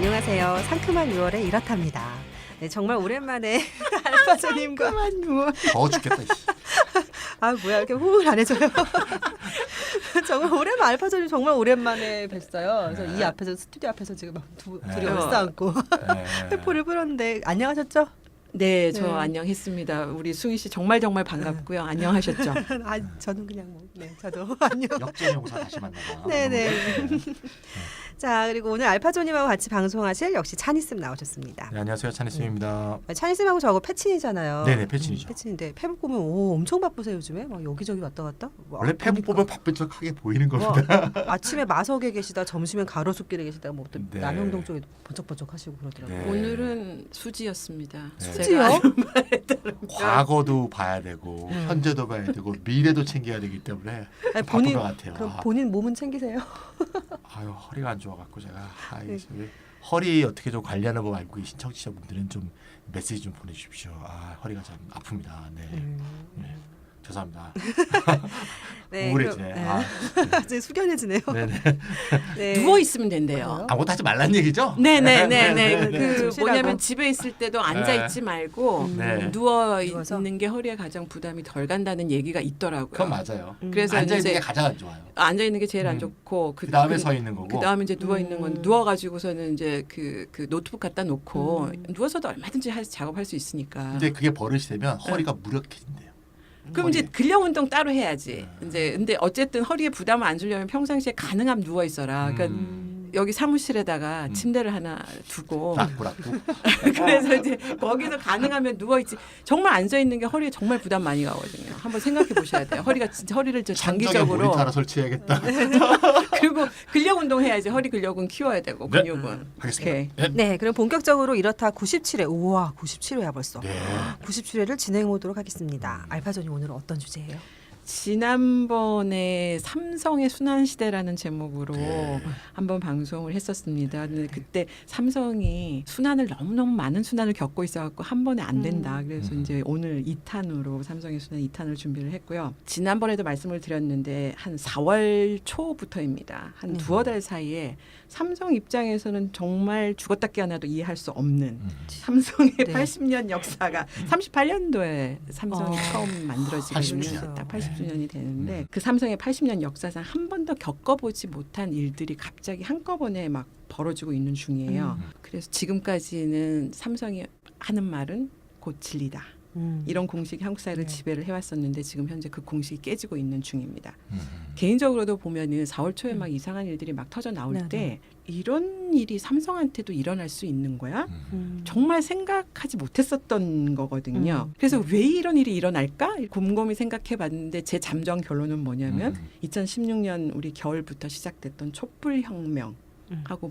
안녕하세요. 상큼한 6월에 이렇답니다. 네, 정말 오랜만에 알파조님과 상큼한 6월. 더워 죽겠다. 아 뭐야 이렇게 호응을 안 해줘요. 정말 오랜만 알파조님 정말 오랜만에 뵀어요. 그래서 이 앞에서 스튜디오 앞에서 지금 둘이 얼싸안고 회포를 불었는데 안녕하셨죠? 네, 저 네. 안녕했습니다. 우리 승희 씨 정말 반갑고요. 안녕하셨죠? 아 저는 그냥 뭐 네 저도 안녕. 역전용사 다시 만나다. 네네. 자 그리고 오늘 알파조님하고 같이 방송하실 역시 찬이씀 나오셨습니다. 네, 안녕하세요. 찬이스입니다. 찬이씀하고 저하고 패친이잖아요. 네네, 패친이죠. 패친인데 페북 보면 오 엄청 바쁘세요 요즘에 막 여기저기 왔다 갔다. 원래 페북 보면 바쁘적하게 보이는 겁니다. 아침에 마석에 계시다 점심엔 가로수길에 계시다 뭐 또 네. 남영동 쪽에 번쩍번쩍 하시고 그러더라고요. 네. 오늘은 수지였습니다. 네. 수지요? 과거도 봐야 되고 현재도 봐야 되고 미래도 챙겨야 되기 때문에 아니, 바쁜 것 같아요. 그럼 아, 본인 몸은 챙기세요. 아유 허리가 안 좋아갖고 제가 네. 허리 어떻게 좀 관리하는 법 알고 계신 청취자분들은 좀 메시지 좀 보내주십시오. 아 허리가 좀 아픕니다. 네. 네. 죄송합니다. 네, 우울해지네. 그럼, 아, 이제 숙연해지네요. 네네. 네. 누워 있으면 된대요. 그래요? 아무것도 하지 말란 얘기죠? 네네네네. 그 좀 쉬라고. 뭐냐면 집에 있을 때도 앉아 있지 말고 네. 누워 누워서? 있는 게 허리에 가장 부담이 덜 간다는 얘기가 있더라고요. 그건 맞아요. 그래서 앉아 있는 이제 게 가장 안 좋아요. 앉아 있는 게 제일 안 좋고 그 다음에 서 있는 거고. 그 다음에 이제 누워 있는 건 누워 가지고서는 이제 그 노트북 갖다 놓고 누워서도 얼마든지 작업할 수 있으니까. 근데 그게 버릇이 되면 허리가 무력해진대요. 그럼 허리. 이제 근력 운동 따로 해야지. 이제 근데 어쨌든 허리에 부담을 안 주려면 평상시에 가능하면 누워 있어라. 그러니까 여기 사무실에다가 침대를 하나 두고 락구락구. 그래서 이제 거기서 가능하면 누워 있지. 정말 앉아 있는 게 허리에 정말 부담 많이 가거든요. 한번 생각해 보셔야 돼요. 허리가 진짜 허리를 저 장기적으로 장기적으로 모니터 하나 설치해야겠다. 그리고 근력 운동 해야지. 허리 근력은 키워야 되고 네. 근육은. 하겠습니다. 오케이. 네. 네, 그럼 본격적으로 이렇다 97회. 우와, 97회야 벌써. 네. 97회를 진행해 보도록 하겠습니다. 알파조님 오늘은 어떤 주제예요? 지난번에 삼성의 순환시대라는 제목으로 네. 한번 방송을 했었습니다. 근데 그때 삼성이 순환을 너무너무 많은 순환을 겪고 있어갖고 한 번에 안 된다. 그래서 이제 오늘 2탄으로 삼성의 순환 2탄을 준비를 했고요. 지난번에도 말씀을 드렸는데 한 4월 초부터입니다. 한 두어 달 사이에 삼성 입장에서는 정말 죽었다 깨어나도 이해할 수 없는 삼성의 네. 80년 역사가 38년도에 삼성이 처음 만들어지게 80주년. 되는 딱 80주년이 되는데 그 삼성의 80년 역사상 한 번도 겪어보지 못한 일들이 갑자기 한꺼번에 막 벌어지고 있는 중이에요. 그래서 지금까지는 삼성이 하는 말은 곧 진리다. 이런 공식이 한국 사회를 지배를 해왔었는데 지금 현재 그 공식이 깨지고 있는 중입니다. 개인적으로도 보면은 4월 초에 막 이상한 일들이 막 터져 나올 네네. 때 이런 일이 삼성한테도 일어날 수 있는 거야? 정말 생각하지 못했었던 거거든요. 그래서 왜 이런 일이 일어날까? 곰곰이 생각해봤는데 제 잠정 결론은 뭐냐면 2016년 우리 겨울부터 시작됐던 촛불혁명하고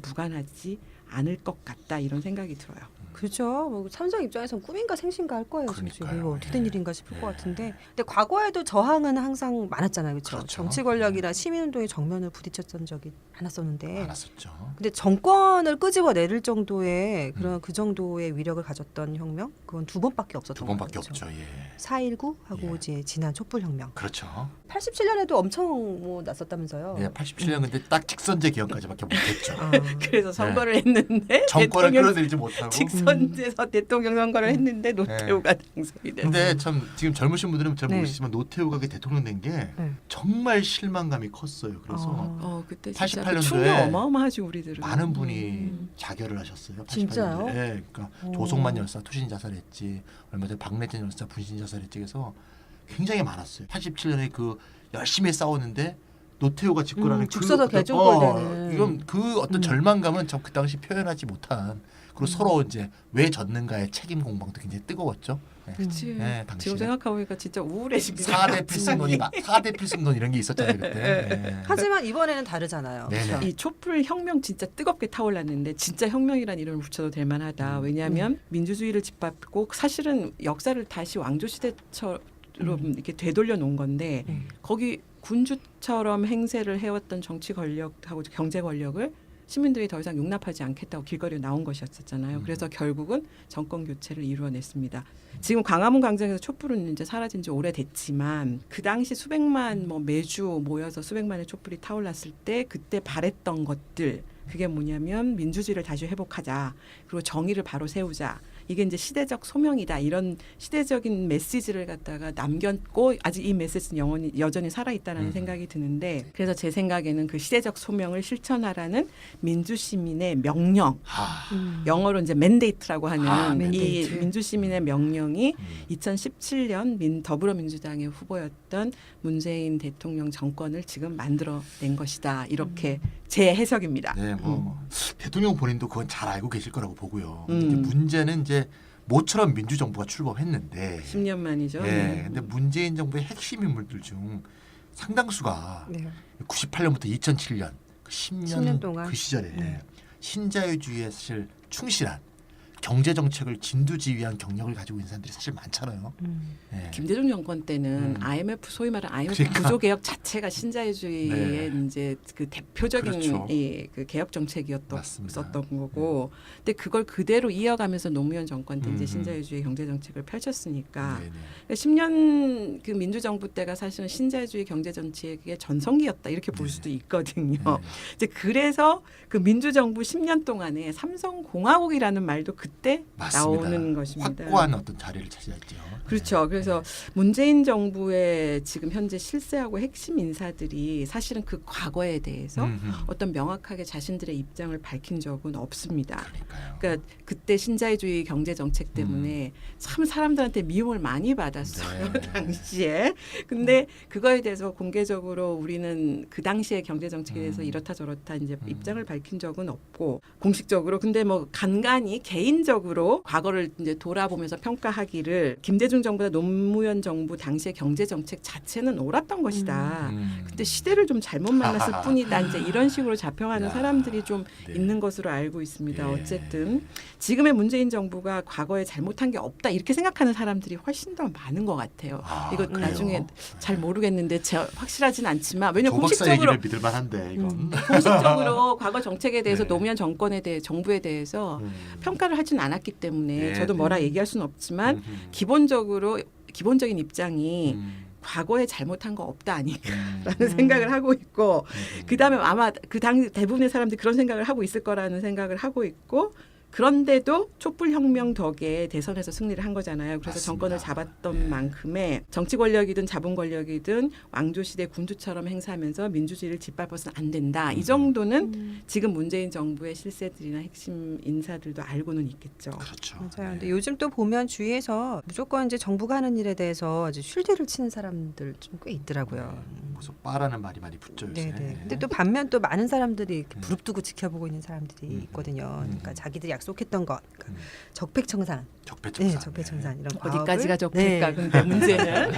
무관하지 않을 것 같다 이런 생각이 들어요. 그죠. 뭐 삼성 입장에서는 꿈인가 생신가 할 거예요. 그러니까요. 이거 어떻게 된 네. 일인가 싶을 것 네. 같은데. 근데 과거에도 저항은 항상 많았잖아요. 그렇죠? 그렇죠. 정치 권력이나 시민운동의 정면을 부딪혔던 적이 많았었는데. 알았었죠. 근데 정권을 끄집어내릴 정도의 그런 그 정도의 위력을 가졌던 혁명 그건 두 번밖에 없었던 두 거죠. 번밖에 없죠. 예. 4.19하고 예. 이제 지난 촛불혁명. 그렇죠. 87년에도 엄청 뭐 났었다면서요. 네, 87년 근데 딱 직선제 기간까지밖에 못했죠. 아, 그래서 선거를 했는데 정권을 대통령 끌어들이지 못하고. 직선제에서 대통령 선거를 했는데 노태우가 당선이 됐어요. 근데 참 지금 젊으신 분들은 잘 네. 모르시지만 노태우가 그 대통령 된 게 네. 정말 실망감이 컸어요. 그래서 그때 진짜 88년도에 충격 어마어마하지 우리들은. 많은 분이 자결을 하셨어요. 88년도에. 진짜요? 네, 그러니까 오. 조성만 열사 투신 자살했지, 얼마 전에 박래진 열사 분신 자살했지. 그래서 굉장히 많았어요. 87년에 그 열심히 싸웠는데 노태우가 집권하는 죽서서 개종골되는. 이건 그 어떤 절망감은 전 그 당시 표현하지 못한. 그리고 서로 이제 왜 졌는가의 책임 공방도 굉장히 뜨거웠죠. 네. 그치. 네, 당시에. 지금 생각해보니까 진짜 우울해집니다. 4대 필승론이 4대 필승론 이런 게 있었잖아요 그때. 네. 하지만 이번에는 다르잖아요. 네네. 그렇죠? 이 촛불 혁명 진짜 뜨겁게 타올랐는데 진짜 혁명이라는 이름을 붙여도 될 만하다. 왜냐하면 민주주의를 짓밟고 사실은 역사를 다시 왕조 시대처럼 이렇게 되돌려 놓은 건데 거기 군주처럼 행세를 해왔던 정치 권력하고 경제 권력을 시민들이 더 이상 용납하지 않겠다고 길거리에 나온 것이었잖아요. 그래서 결국은 정권 교체를 이루어냈습니다. 지금 광화문 광장에서 촛불은 이제 사라진 지 오래됐지만 그 당시 수백만 매주 모여서 수백만의 촛불이 타올랐을 때 그때 바랬던 것들 그게 뭐냐면 민주주의를 다시 회복하자. 그리고 정의를 바로 세우자. 이게 이제 시대적 소명이다. 이런 시대적인 메시지를 갖다가 남겼고 아직 이 메시지는 여전히 살아있다는 생각이 드는데 그래서 제 생각에는 그 시대적 소명을 실천하라는 민주시민의 명령 영어로 이제 맨데이트라고 하는 이 맨데이트. 민주시민의 명령이 2017년 더불어민주당의 후보였던 문재인 대통령 정권을 지금 만들어낸 것이다. 이렇게 제 해석입니다. 네, 뭐 대통령 본인도 그건 잘 알고 계실 거라고 보고요. 근데 음. 이제 문제는 이제 모처럼 민주정부가 출범했는데 10년 만이죠. 예, 근데 문재인 정부의 핵심 인물들 중 상당수가 네. 98년부터 2007년 그 10년, 10년 동안. 그 시절에 네. 신자유주의에 사실 충실한 경제 정책을 진두지휘한 경력을 가지고 있는 사람들이 사실 많잖아요. 예. 김대중 정권 때는 IMF 소위 말하는 IMF 그러니까. 구조개혁 자체가 신자유주의의 네. 이제 그 대표적인 그렇죠. 그 개혁 정책이었던 맞습니다. 거고, 근데 그걸 그대로 이어가면서 노무현 정권 때 이제 음. 신자유주의 경제 정책을 펼쳤으니까 네, 네. 그러니까 10년 그 민주정부 때가 사실은 신자유주의 경제 정책의 전성기였다 이렇게 볼 네. 수도 있거든요. 네. 이제 그래서 그 민주정부 10년 동안에 삼성공화국이라는 말도 그때 맞습니다. 나오는 것입니다. 확고한 어떤 자리를 차지했죠. 그렇죠. 그래서 문재인 정부의 지금 현재 실세하고 핵심 인사들이 사실은 그 과거에 대해서 어떤 명확하게 자신들의 입장을 밝힌 적은 없습니다. 그러니까요. 그러니까 그때 신자유주의 경제 정책 때문에 참 사람들한테 미움을 많이 받았어요. 네. 당시에. 근데 그거에 대해서 공개적으로 우리는 그 당시의 경제 정책에 대해서 이렇다 저렇다 이제 입장을 밝힌 적은 없고 공식적으로 근데 뭐 간간히 개인적으로 과거를 이제 돌아보면서 평가하기를 김대중 정부나 노무현 정부 당시의 경제 정책 자체는 옳았던 것이다. 그때 시대를 좀 잘못 만났을 뿐이다. 이제 이런 식으로 자평하는 야. 사람들이 좀 네. 있는 것으로 알고 있습니다. 예. 어쨌든 지금의 문재인 정부가 과거에 잘못한 게 없다 이렇게 생각하는 사람들이 훨씬 더 많은 것 같아요. 아, 이거 그래요? 나중에 잘 모르겠는데 확실하진 않지만 왜냐면 조 박사 공식적으로 얘기를 믿을 만한데 이건. 공식적으로 과거 정책에 대해서 네. 노무현 정권에 대해 정부에 대해서 평가를 하진 않았기 때문에 네, 저도 네. 뭐라 얘기할 수는 없지만 기본적인 입장이 과거에 잘못한 거 없다 아니까라는 생각을 하고 있고 그다음에 아마 그 당 대부분의 사람들이 그런 생각을 하고 있을 거라는 생각을 하고 있고 그런데도 촛불혁명 덕에 대선에서 승리를 한 거잖아요. 그래서 맞습니다. 정권을 잡았던 네. 만큼의 정치 권력이든 자본 권력이든 왕조시대 군주처럼 행사하면서 민주주의를 짓밟아서는 안 된다. 이 정도는 지금 문재인 정부의 실세들이나 핵심 인사들도 알고는 있겠죠. 그렇죠. 맞아요. 네. 근데 요즘 또 보면 주위에서 무조건 이제 정부가 하는 일에 대해서 이제 쉴드를 치는 사람들 좀 꽤 있더라고요. 무슨 빠라는 말이 많이 붙죠 요새. 네네. 근데 또 반면 또 많은 사람들이 이렇게 음. 부릅뜨고 지켜보고 있는 사람들이 있거든요. 그러니까 자기들이 약속했던 것, 그러니까 적폐청산, 적폐청산. 네, 적폐청산 이런 어디까지가 과업을, 적폐일까? 네, 근데 문제는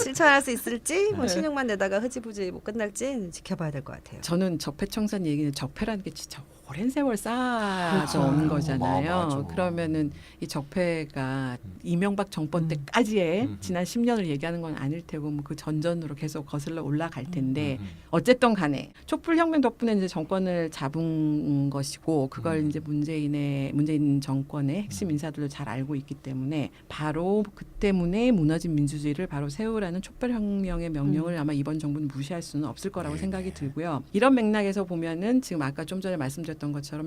실천할 수 있을지, 뭐 네. 신용만 내다가 흐지부지 못 끝날지 지켜봐야 될 것 같아요. 저는 적폐청산 얘기는 적폐라는 게 진짜 오랜 세월 쌓아져 그렇죠. 온 거잖아요. 어마어마하죠. 그러면은 이 적폐가 이명박 정권 때까지의 지난 10년을 얘기하는 건 아닐 테고 뭐 그 전전으로 계속 거슬러 올라갈 텐데 어쨌든 간에 촛불혁명 덕분에 이제 정권을 잡은 것이고 그걸 이제 문재인 정권의 핵심 인사들도 잘 알고 있기 때문에 바로 그 때문에 무너진 민주주의를 바로 세우라는 촛불혁명의 명령을 아마 이번 정부는 무시할 수는 없을 거라고 네. 생각이 들고요. 이런 맥락에서 보면은 지금 아까 좀 전에 말씀드렸던 것처럼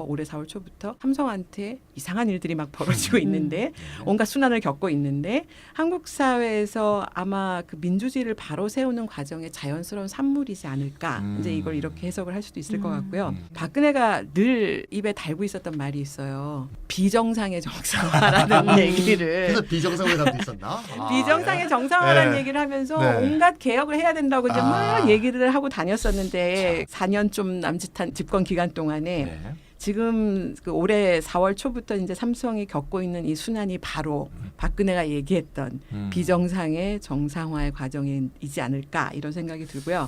올해 4월 초부터 삼성한테 이상한 일들이 막 벌어지고 있는데 온갖 순환을 겪고 있는데 한국 사회에서 아마 그 민주주의를 바로 세우는 과정의 자연스러운 산물이지 않을까 이제 이걸 이렇게 해석을 할 수도 있을 것 같고요. 박근혜가 늘 입에 달고 있었던 말이 있어요. 비정상의 정상화라는 얘기를 그래서 비정상회담도 있었나? 비정상의 정상화라는 네. 얘기를 하면서 네. 온갖 개혁을 해야 된다고 이제 막 아. 얘기를 하고 다녔었는데 4년 좀 남짓한 집권 기간 동안에 네. 지금 그 올해 4월 초부터 이제 삼성이 겪고 있는 이 순환이 바로 박근혜가 얘기했던 비정상의 정상화의 과정이지 않을까 이런 생각이 들고요.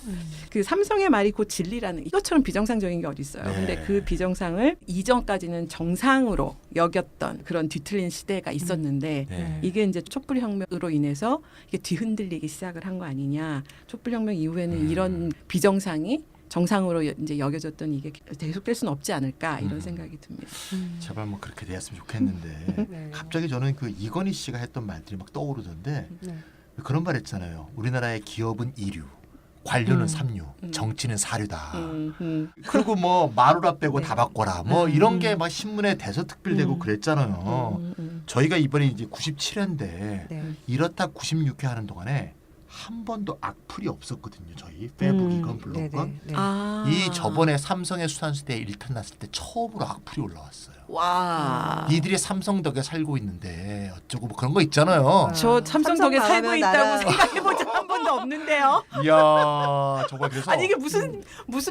그 삼성의 말이 곧 진리라는 이것처럼 비정상적인 게 어디 있어요. 네. 근데 그 비정상을 이전까지는 정상으로 여겼던 그런 뒤틀린 시대가 있었는데 네. 이게 이제 촛불혁명으로 인해서 이게 뒤흔들리기 시작을 한 거 아니냐. 촛불혁명 이후에는 이런 비정상이 정상으로 이제 여겨졌던 이게 계속될 수는 없지 않을까 이런 생각이 듭니다. 제발 뭐 그렇게 되었으면 좋겠는데 네. 갑자기 저는 그 이건희 씨가 했던 말들이 막 떠오르던데 네. 그런 말 했잖아요. 우리나라의 기업은 이류, 관료는 삼류, 정치는 사류다. 그리고 뭐 마누라 빼고 네. 다 바꿔라. 뭐 이런 게 막 신문에 대서특필되고 그랬잖아요. 저희가 이번에 이제 97회인데 네. 이렇다 96회 하는 동안에 한 번도 악플이 없었거든요. 저희 페북이건 블로그건. 네. 아. 이 저번에 삼성의 수산시대에 일탄 났을 때 처음으로 악플이 올라왔어요. 와. 니들이 삼성 덕에 살고 있는데 어쩌고 뭐 그런 거 있잖아요. 저 삼성 덕에 삼성 살고 망하면 있다고 나라- 생각해본 적 한 번도 없는데요. 이야 정말 그래서 아니 이게 무슨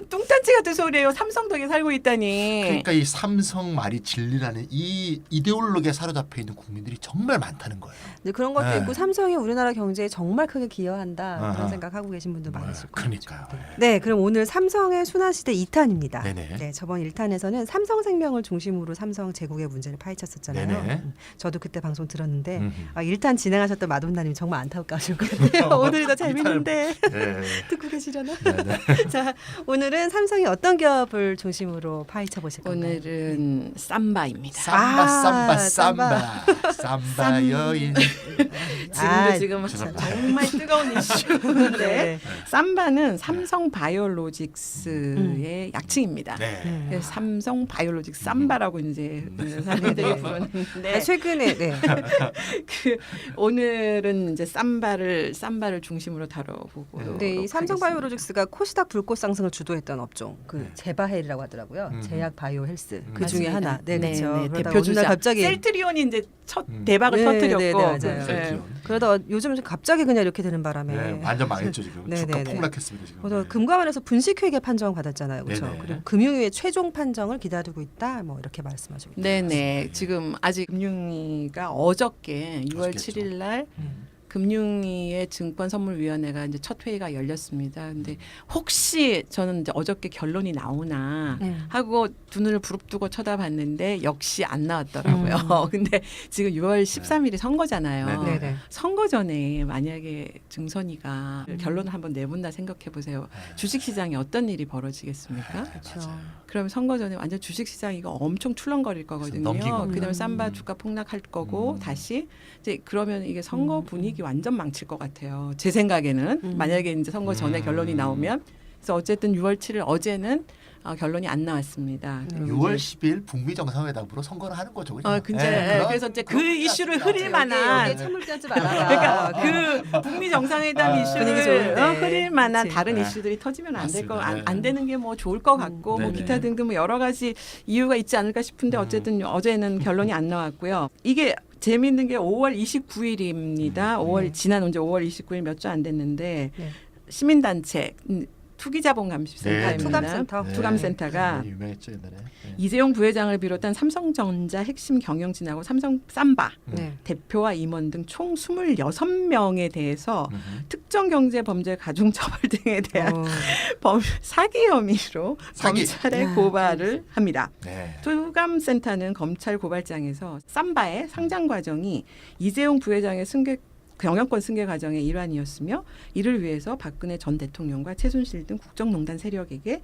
뚱딴지 같은 소리예요. 삼성 덕에 살고 있다니. 그러니까 이 삼성 말이 진리라는 이 이데올로기에 사로잡혀 있는 국민들이 정말 많다는 거예요. 근데 그런 것도 네. 있고 삼성이 우리나라 경제에 정말 크게 기여한다 아하. 그런 생각하고 계신 분들 많으실 거예요. 그러니까요. 네, 그럼 오늘 삼성의 순환시대 2탄입니다. 네네. 네, 저번 1탄에서는 삼성생명을 중심으로 삼성 제국의 문제를 파헤쳤었잖아요. 네네. 저도 그때 방송 들었는데 음흠. 1탄 진행하셨던 마돈나님 정말 안타까우실 것 같아요. 오늘이 더 재밌는데 네. 듣고 계시려나? 네네. 자, 오늘은 삼성이 어떤 기업을 중심으로 파헤쳐 보실 건가요? 오늘은 삼바입니다. 삼바 아, 삼바 삼바 여인. 아, 지금 죄송합니다. 정말 뜨거운 이슈인데 네. 삼바는 삼성 바이오로직스의 약칭입니다. 네. 그래서 삼성 바이오로직스 삼바라고 이제 사람들이 부르는데 아, 최근에 네. 그 오늘은 이제 삼바를 중심으로 다뤄보고. 근데 이 삼성바이오로직스가 코스닥 불꽃 상승을 주도했던 업종, 그 네. 제바헬이라고 하더라고요. 제약 바이오 헬스 그 중에 맞습니다. 하나. 네, 그렇죠. 그러다가 대표 어느 날 주자 갑자기 셀트리온이 이제 첫 대박을 터뜨렸고. 네, 맞아요. 셀트리온. 그러다 요즘 갑자기 그냥 이렇게 되는 바람에 네, 완전 망했죠 지금. 네, 주가 네, 네. 폭락했습니다 지금. 그래서 네. 금감원에서 분식회계 판정 받았잖아요, 그렇죠? 네네. 그리고 금융위의 최종 판정을 기다리고 있다, 뭐 이렇게 말씀하시고 있다. 네네. 지금 아직 금융위가 어저께 6월 어저께죠. 7일 날 금융위의 증권선물위원회가 이제 첫 회의가 열렸습니다. 근데 혹시 저는 이제 어저께 결론이 나오나 네. 하고 두 눈을 부릅뜨고 쳐다봤는데 역시 안 나왔더라고요. 근데 지금 6월 13일이 선거잖아요. 네. 네네. 선거 전에 만약에 증선이가 결론을 한번 내본다 생각해 보세요. 네. 주식시장에 어떤 일이 벌어지겠습니까? 그렇죠. 그럼 선거 전에 완전 주식시장 이거 엄청 출렁거릴 거거든요. 넘기고. 그다음에 삼바 주가 폭락할 거고 다시 이제 그러면 이게 선거 분위기 완전 망칠 것 같아요. 제 생각에는 만약에 이제 선거 전에 결론이 나오면 그래서 어쨌든 6월 7일 어제는 결론이 안 나왔습니다. 그리고 6월 이제 10일 북미 정상회담으로 선거를 하는 거죠, 그죠? 근데 네, 그래서 이제 그 그런 이슈를 뜻이죠. 흐릴 만한 여기에 찬물 떼지 말아라. 그러니까 그 북미 정상회담 분위기 이슈를 좋은데. 흐릴 만한 그치. 다른 네. 이슈들이 터지면 안 될 거 맞습니다. 안 되는 게 뭐 좋을 것 같고 뭐 네네. 기타 등등 뭐 여러 가지 이유가 있지 않을까 싶은데 어쨌든 어제는 결론이 안 나왔고요. 이게 재미있는 게 5월 29일입니다. 5월 지난 언제 5월 29일 몇 주 안 됐는데 네. 시민단체 투기자본감시센터입니다. 투감센터. 투감센터가 네, 유명했죠 옛날에. 네. 이재용 부회장을 비롯한 삼성전자 핵심 경영진하고 삼성 삼바 네. 대표와 임원 등 총 26명에 대해서 음흠. 특정 경제 범죄 가중처벌 등에 대한 어, 사기 혐의로 사기. 검찰에 야. 고발을 합니다. 네. 투감센터는 검찰 고발장에서 삼바의 상장 과정이 이재용 부회장의 경영권 승계 과정의 일환이었으며 이를 위해서 박근혜 전 대통령과 최순실 등 국정농단 세력에게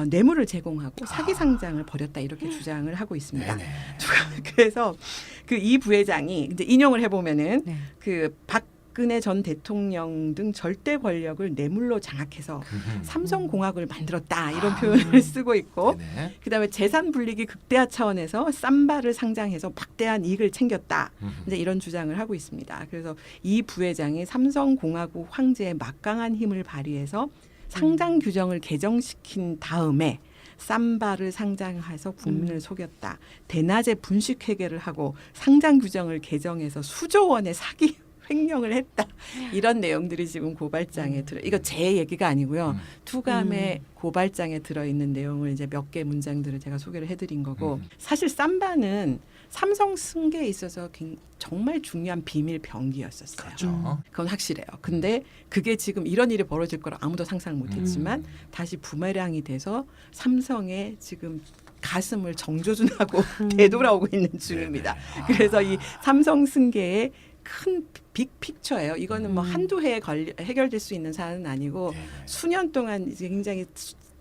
뇌물을 제공하고 사기 상장을 벌였다 이렇게 주장을 하고 있습니다. 네네. 그래서 그 이 부회장이 이제 인용을 해보면은 네. 그 박근혜 전 대통령 등 절대 권력을 뇌물로 장악해서 삼성공학을 만들었다 이런 표현을 쓰고 있고 네네. 그다음에 재산 불리기 극대화 차원에서 삼바를 상장해서 막대한 이익을 챙겼다 이제 이런 주장을 하고 있습니다. 그래서 이 부회장이 삼성공화국 황제의 막강한 힘을 발휘해서 상장 규정을 개정시킨 다음에 삼바를 상장해서 국민을 속였다. 대낮에 분식 회계를 하고 상장 규정을 개정해서 수조 원의 사기 횡령을 했다. 이런 내용들이 지금 고발장에 들어. 이거 제 얘기가 아니고요. 투감의 고발장에 들어 있는 내용을 이제 몇 개 문장들을 제가 소개를 해드린 거고 사실 삼바는 삼성 승계에 있어서 정말 중요한 비밀 병기였었어요. 그렇죠. 그건 확실해요. 근데 그게 지금 이런 일이 벌어질 거라 아무도 상상 못했지만 다시 부메랑이 돼서 삼성의 지금 가슴을 정조준하고 되돌아오고 있는 중입니다. 그래서 이 삼성 승계의 큰 빅픽처예요. 이거는 뭐 한두 해에 해결될 수 있는 사안은 아니고 수년 동안 이제 굉장히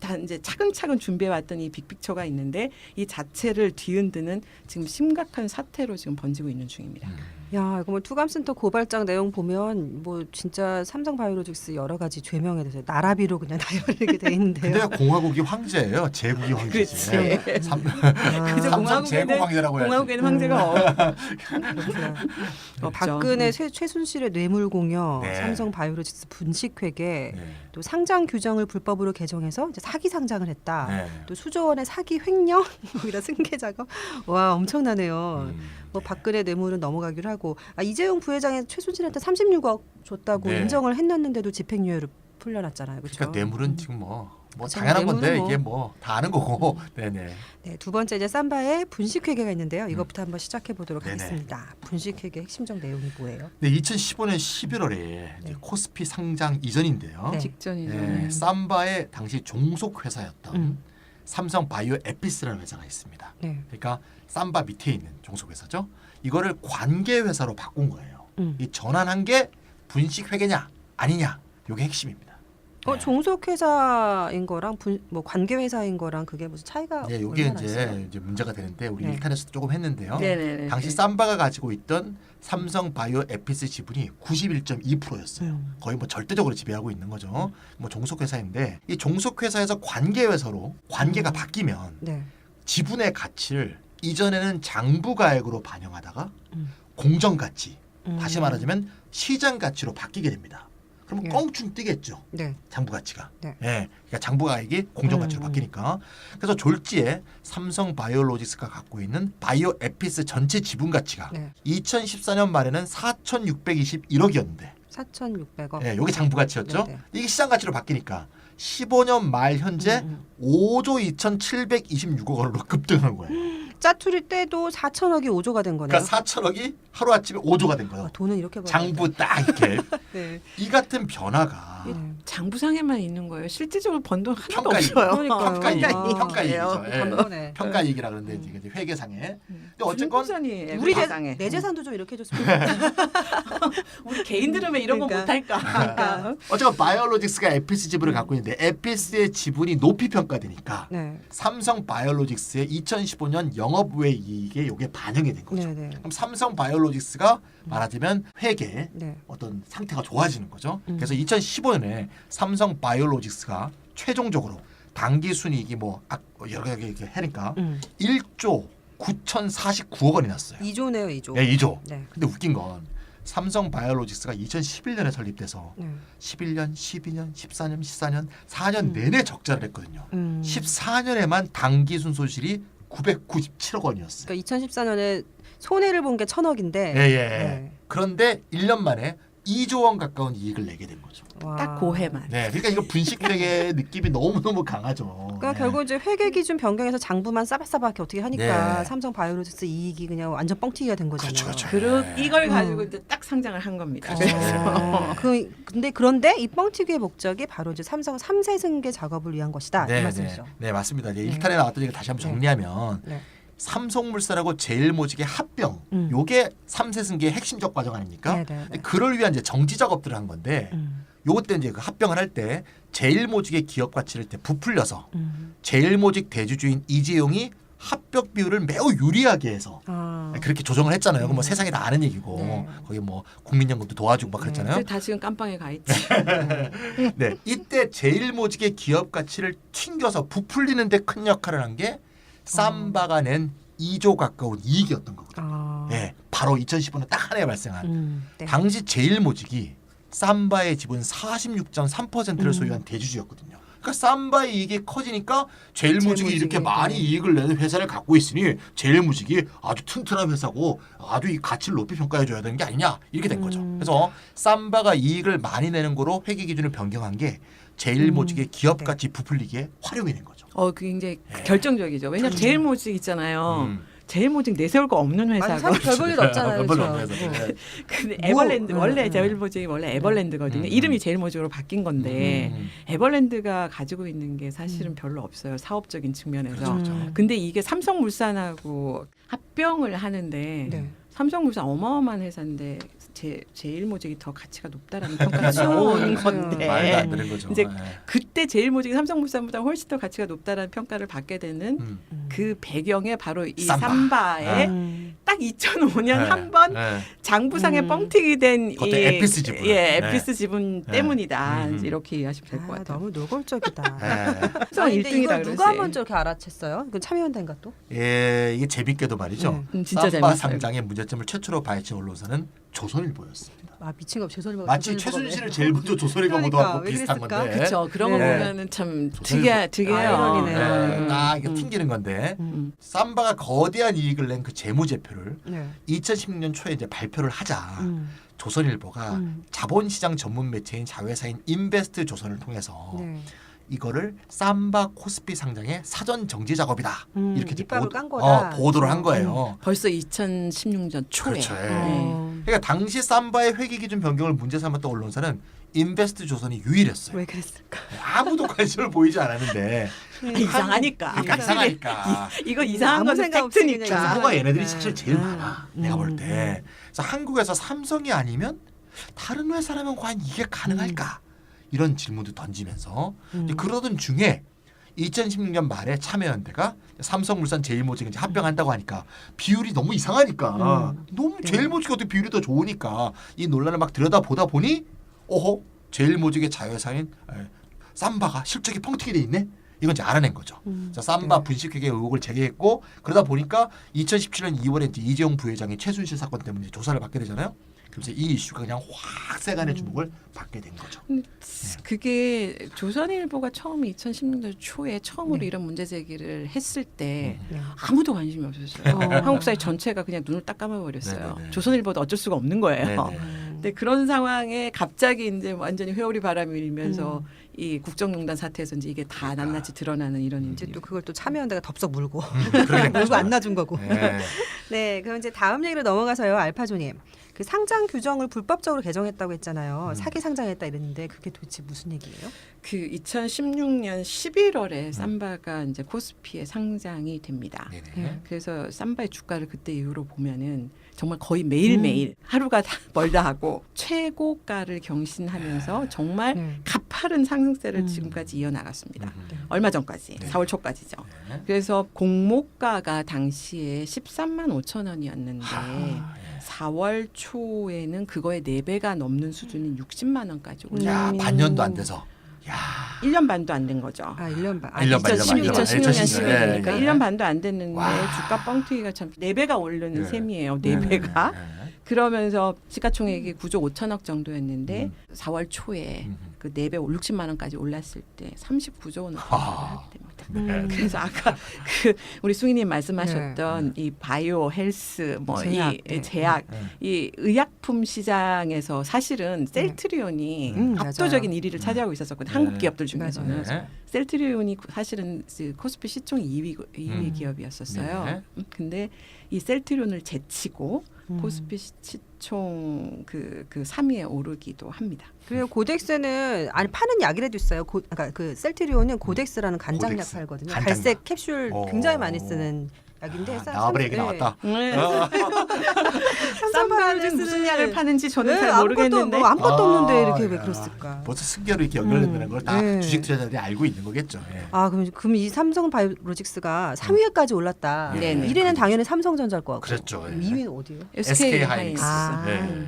다 이제 차근차근 준비해왔던 이 빅픽처가 있는데 이 자체를 뒤흔드는 지금 심각한 사태로 지금 번지고 있는 중입니다. 야, 이거 뭐 투감센터 고발장 내용 보면 뭐 진짜 삼성바이오로직스 여러 가지 죄명에 대해서 나라비로 그냥 나열하게 돼 있는데요. 근데 공화국이 황제예요. 제국이 황제지. 그렇지. 네. 그래서 삼성 제국 황제라고 해야지. 공화국에는 황제가 그렇구나. 없죠. 박근혜 최순실의 뇌물공여, 네. 삼성바이오로직스 분식회계, 네. 또 상장 규정을 불법으로 개정해서 이제 사기 상장을 했다. 네. 또 수조 원의 사기 횡령 이런 승계 작업. 와, 엄청나네요. 뭐 박근혜 뇌물은 넘어가기로 하고 이재용 부회장이 최순실한테 36억 줬다고 네. 인정을 했었는데도 집행유예로 풀려났잖아요. 그렇죠? 그러니까 뇌물은 지금 뭐 그쵸, 당연한 건데 뇌물은 이게 뭐 다 아는 거고. 네네. 네, 두 번째 이제 삼바의 분식회계가 있는데요. 이것부터 한번 시작해 보도록 네네. 하겠습니다. 분식회계 핵심적 내용이 뭐예요? 네, 2015년 11월에 이제 코스피 상장 이전인데요. 네. 직전이죠. 네, 삼바의 당시 종속 회사였던 음. 삼성 바이오 에피스라는 회사가 있습니다. 네. 그러니까 삼바 밑에 있는 종속 회사죠. 이거를 관계 회사로 바꾼 거예요. 이 전환한 게 분식 회계냐 아니냐, 이게 핵심입니다. 네. 종속 회사인 거랑 뭐 관계 회사인 거랑 그게 무슨 차이가 네, 이게 얼마나 있어요? 이제 문제가 되는데 우리 네. 1탄에서도 조금 했는데요. 네네네. 당시 삼바가 가지고 있던 삼성 바이오 에피스 지분이 91.2%였어요. 거의 뭐 절대적으로 지배하고 있는 거죠. 뭐 종속 회사인데 이 종속 회사에서 관계 회사로 관계가 바뀌면 네. 지분의 가치를 이전에는 장부가액으로 반영하다가 음. 공정 가치, 다시 음. 말하자면 시장 가치로 바뀌게 됩니다. 그러면 예. 껑충 뛰겠죠. 네. 장부 가치가. 네. 예. 그러니까 장부 가액이 공정 가치로 바뀌니까. 그래서 졸지에 삼성 바이오로직스가 갖고 있는 바이오 에피스 전체 지분 가치가 네. 2014년 말에는 4,621억이었는데 4,600억. 예, 이게 장부 가치였죠. 네네. 이게 시장 가치로 바뀌니까 15년 말 현재 5조 2,726억 원으로 급등한 거예요. 짜투리 때도 4천억이 5조가 된 거네요. 그러니까 4천억이 하루아침에 5조가 된 거예요. 돈은 이렇게 벌어. 장부 딱 이렇게. 네. 이 같은 변화가 네. 장부상에만 있는 거예요. 실질적으로 번 돈 하나도 평가이익. 없어요. 그러니까요. 평가이익이죠. 예. 단번에. 평가이익이라 그러는데 이제 회계상에. 근데 어쨌건 분부선이 우리 세상에 내 재산도 좀 이렇게 해줬으면 우리 개인들은 왜 이런 거 그러니까. 못할까? 어쨌건 바이오로직스가 에피스 지분을 갖고 있는데 에피스의 지분이 높이 평가되니까 네. 삼성 바이오로직스의 2015년 영업외 이익에 이게 반영이 된 거죠. 네, 네. 그럼 삼성 바이오로직스가 말하자면 회계 네. 어떤 상태가 좋아지는 거죠. 그래서 2015년에 삼성 바이오로직스가 최종적으로 당기 순이익이 뭐 여러 가지 이렇게 하니까 1조 9,049억 원이 났어요. 2조네요, 2조. 네, 2조. 네. 근데 웃긴 건 삼성 바이오로직스가 2011년에 설립돼서 네. 11년, 12년, 14년, 14년, 4년 내내 적자를 했거든요. 14년에만 당기 순손실이 997억 원이었어요. 그러니까 2014년에 손해를 본 게 1,000억인데. 예, 예. 그런데 1년 만에 2조 원 가까운 이익을 내게 된 거죠. 와. 딱 고해만. 네, 그러니까 이거 분식회계 느낌이 너무너무 강하죠. 그러니까 네. 결국 이제 회계 기준 변경해서 장부만 싸바싸바하게 어떻게 하니까 네. 삼성 바이오로직스 이익이 그냥 완전 뻥튀기가 된 거잖아요. 그렇죠. 네. 이걸 가지고 이제 딱 상장을 한 겁니다. 그런데 이 뻥튀기의 목적이 바로 이제 삼성 3세 승계 작업을 위한 것이다. 이 말씀이죠. 네, 맞습니다. 이제 1탄에 나왔던 얘기 다시 한번 정리하면 네. 삼성물산하고 제일모직의 합병, 요게 3세 승계의 핵심적 과정 아닙니까? 네, 네, 네. 그를 위한 이제 정지 작업들을 한 건데 요것 때 이제 그 합병을 할 때 제일모직의 기업 가치를 이제 부풀려서 제일모직 대주주인 이재용이 합병 비율을 매우 유리하게 해서 그렇게 조정을 했잖아요. 그건 뭐 세상에 다 아는 얘기고 네. 거기 뭐 국민연금도 도와주고 막 그랬잖아요. 그래서 다 지금 깜빵에 가 있지. 네, 이때 제일모직의 기업 가치를 튕겨서 부풀리는데 큰 역할을 한 게 삼바가 낸 2조 가까운 이익이었던 거거든요. 네, 바로 2015년 딱 한 해에 발생한 네. 당시 제일모직이 삼바의 지분 46.3%를 소유한 대주주였거든요. 그러니까 삼바의 이익이 커지니까 제일모직이 이렇게 많이 이익을 내는 회사를 갖고 있으니 제일모직이 아주 튼튼한 회사고 아주 이 가치를 높이 평가해 줘야 되는 게 아니냐 이렇게 된 거죠. 그래서 삼바가 이익을 많이 내는 거로 회계 기준을 변경한 게 제일모직의 기업 가치 부풀리기에 활용이 된 거죠. 그게 이제 결정적이죠. 왜냐하면 제일모직 있잖아요. 제일모직 내세울 거 없는 아니, 회사고. 사실 별볼일 없잖아요. 별로 그렇죠? 없어요. 네. 근데 에버랜드 원래 제일모직이 원래 에버랜드거든요. 이름이 제일모직으로 바뀐 건데 에버랜드가 가지고 있는 게 사실은 별로 없어요. 사업적인 측면에서. 그렇죠. 근데 이게 삼성물산하고 합병을 하는데 네. 삼성물산 어마어마한 회사인데 제일모직이 더 가치가 높다라는 평가가 나오는 건데 말도 안 되는 거죠. 이제 예. 그때 제일모직이 삼성물산보다 훨씬 더 가치가 높다라는 평가를 받게 되는 그 배경에 바로 이 삼바. 삼바에 딱 2005년 네. 한 번 네. 장부상에 뻥튀기 된 그것도 에피스 지분. 에피스 지분 네. 때문이다. 음. 이제 이렇게 이해하시면 될 것 같아요. 너무 노골적이다. 예. 삼성 아니, 근데 1등이라 이걸 누가 그러지. 먼저 이렇게 알아챘어요? 이건 참여연대인가 또? 예, 이게 재밌게도 말이죠. 진짜 삼바 재밌어요. 상장의 문제점을 최초로 밝힌 언론사는 조선일보였습니다. 아 미친 거 없이 조선일보. 마치 최순실을 제일 먼저 조선일보 그러니까, 보도하고 왜 비슷한 그랬을까? 건데. 그렇죠. 그런 거 네. 보면은 참 조선일보. 특이해요. 아이러니네요. 딱 이게 튕기는 건데 삼바가 거대한 이익을 낸 그 재무제표를 네. 2016년 초에 이제 발표를 하자 조선일보가 자본시장 전문 매체인 자회사인 인베스트 조선을 통해서 네. 이거를 삼바 코스피 상장의 사전 정지 작업이다 이렇게 이제 밑밥을 깐 거다. 보도를 한 거예요. 벌써 2016년 초에. 그렇죠. 예. 어. 그러니까 당시 삼바의 회계 기준 변경을 문제 삼았던 언론사는 인베스트 조선이 유일했어요. 왜 그랬을까? 아무도 관심을 보이지 않았는데 이상하니까. 이상하니까. 이거 이상한 아무 건 생각 없이 그냥 팩트니까. 정부가 얘네들이 네. 사실 제일 많아. 내가 볼 때. 그래서 한국에서 삼성이 아니면 다른 회사라면 과연 이게 가능할까? 이런 질문도 던지면서 이제 그러던 중에 2016년 말에 참여연대가 삼성물산 제일모직 이제 합병한다고 하니까 비율이 너무 이상하니까 너무 제일모직이 어떻게 비율이 더 좋으니까 이 논란을 막 들여다보다 보니 어허 제일모직의 자회사인 삼바가 실적이 펑튀기 돼 있네. 이건 이제 알아낸 거죠. 그래서 삼바 분식회계 의혹을 제기했고 그러다 보니까 2017년 2월에 이제 이재용 부회장이 최순실 사건 때문에 이제 조사를 받게 되잖아요. 그래서 이 이슈가 그냥 확 세간의 주목을 받게 된 거죠. 그게 조선일보가 처음 2016년 초에 처음으로 이런 문제 제기를 했을 때 아무도 관심이 없었어요. 한국 사회 전체가 그냥 눈을 딱 감아버렸어요. 네네네. 조선일보도 어쩔 수가 없는 거예요. 네네. 근데 그런 상황에 갑자기 이제 완전히 회오리 바람이 일면서 이 국정농단 사태에서 이제 이게 다 낱낱이 드러나는 이런 이제 일이 또 그걸 또 참여연대가 덥석 물고 그러게 물고 안 놔준 거고. 네. 네, 그럼 이제 다음 얘기로 넘어가서요, 알파조님. 그 상장 규정을 불법적으로 개정했다고 했잖아요. 사기 상장했다 이랬는데 그게 도대체 무슨 얘기예요? 그 2016년 11월에 삼바가 이제 코스피에 상장이 됩니다. 네네. 그래서 삼바의 주가를 그때 이후로 보면은 정말 거의 매일매일 하루가 다 멀다 하고 최고가를 경신하면서 정말 가파른 상승세를 지금까지 이어나갔습니다. 얼마 전까지 네. 4월 초까지죠. 네. 그래서 공모가가 당시에 13만 5천 원이었는데 4월 초에는 그거의 4배가 넘는 수준인 60만 원까지 올라. 야 반년도 안 돼서. 야 1년 반도 안 된 거죠. 아, 1년 반. 1년 반, 2016년 2016년. 10일이니까 네. 1년 반도 안 됐는데 와. 주가 뻥튀기가 참 4배가 오르는 네. 셈이에요. 4배가. 네. 그러면서 시가총액이 9조 5천억 정도였는데 4월 초에 음. 그 4배 60만 원까지 올랐을 때 39조 원을 아. 하게 됩니다. 네. 그래서 아까 그 우리 승희님 말씀하셨던 이 바이오 헬스 뭐 제약, 이 네. 제약 네. 이 의약품 시장에서 사실은 셀트리온이 압도적인 1위를 차지하고 있었거든요. 한국 기업들 중에서는. 네. 셀트리온이 사실은 그 코스피 시총 2위 기업이었었어요. 네. 근데 이 셀트리온을 제치고 코스피 시총 그 3위에 오르기도 합니다. 그리고 고덱스는 아니 파는 약이라도 있어요. 그러니까 그 셀트리온은 고덱스라는 간장약 고덱스. 팔거든요. 간장약. 갈색 캡슐 오. 굉장히 많이 쓰는 약인데 나와버려 얘기 나왔다. 쌈바는 무슨 약을 파는지 저는 잘 아무것도 모르겠는데 뭐 아무것도 없는데 이렇게 야. 왜 그랬을까? 벌써 승계로 이렇게 연결된다는 걸 다 네. 주식 투자자들이 알고 있는 거겠죠. 예. 아 그럼 이 삼성바이오로직스가 3위에까지 올랐다. 네네. 1위는 당연히 삼성전자일 것 같고. 그랬죠. 예. 2위는 어디예요? SK 하이닉스. 하이닉스. 아. 네.